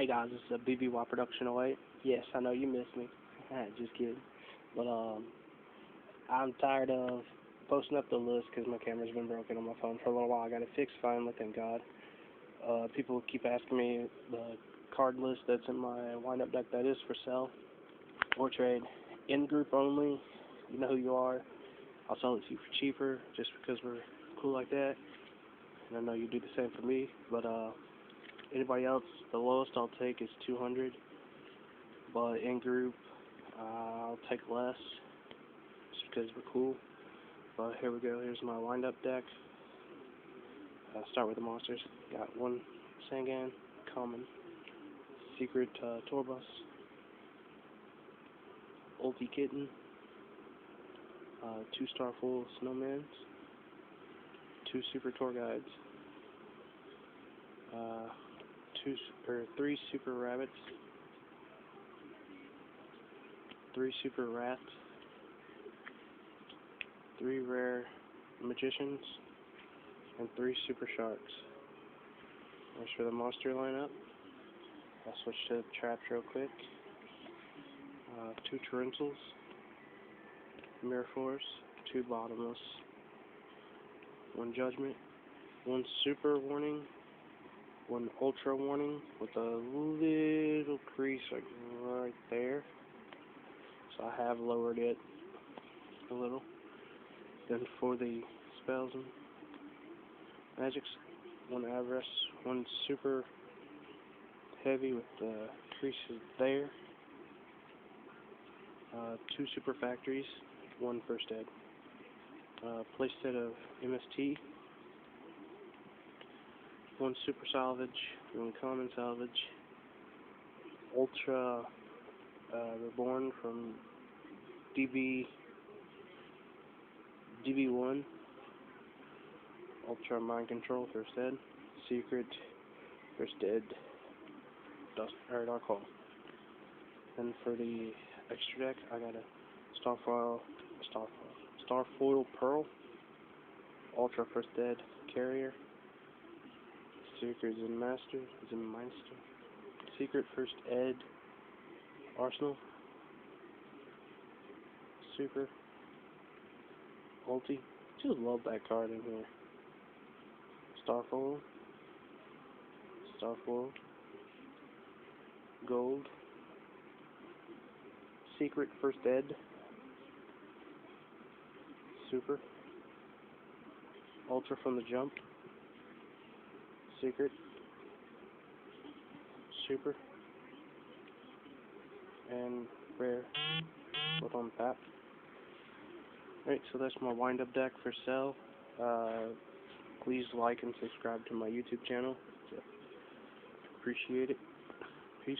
Hey guys, this is a BBY Production 08. Yes, I know you missed me. Just kidding. But I'm tired of posting up the list because my camera's been broken on my phone for a little while. I got it fixed finally, thank God. People keep asking me the card list that's in my wind-up deck that is for sale or trade. In group only. You know who you are. I'll sell it to you for cheaper just because we're cool like that. And I know you do the same for me. But anybody else, the lowest I'll take is 200. But in group, I'll take less just because we're cool. But here we go. Here's my wind-up deck. Start with the monsters. Got one Sangan, common, secret Torbus, ulti kitten, 2-star full snowmans, 2 super tour guides, 3 super rabbits, 3 super rats, 3 rare magicians, and 3 super sharks. As for the monster lineup, I'll switch to the traps real quick. 2 Torrentials, Mirror Force, 2 Bottomless, 1 Judgment, 1 Super Warning, 1 Ultra Warning with a little crease like right there. So I have lowered it a little. Then for the spells and magics, 1 Avarice, 1 Super Heavy with the creases there, 2 Super Factories, 1 First Ed, playset of MST, 1 Super Salvage, 1 Common Salvage, Ultra Reborn from DB1, Ultra Mind Control First Ed, Secret First Ed, Dark Hole. Then for the extra deck, I got a Starfoil Pearl, Ultra First Ed Carrier, Secret Zenmeister, Secret First Ed Arsenal, Super Ulti. Just love that card in here. Starfoil, Gold, Secret First Ed, Super, Ultra from the Jump, Secret, Super, and Rare with on tap. Alright, so that's my wind-up deck for sale. Please like and subscribe to my YouTube channel. Appreciate it. Peace.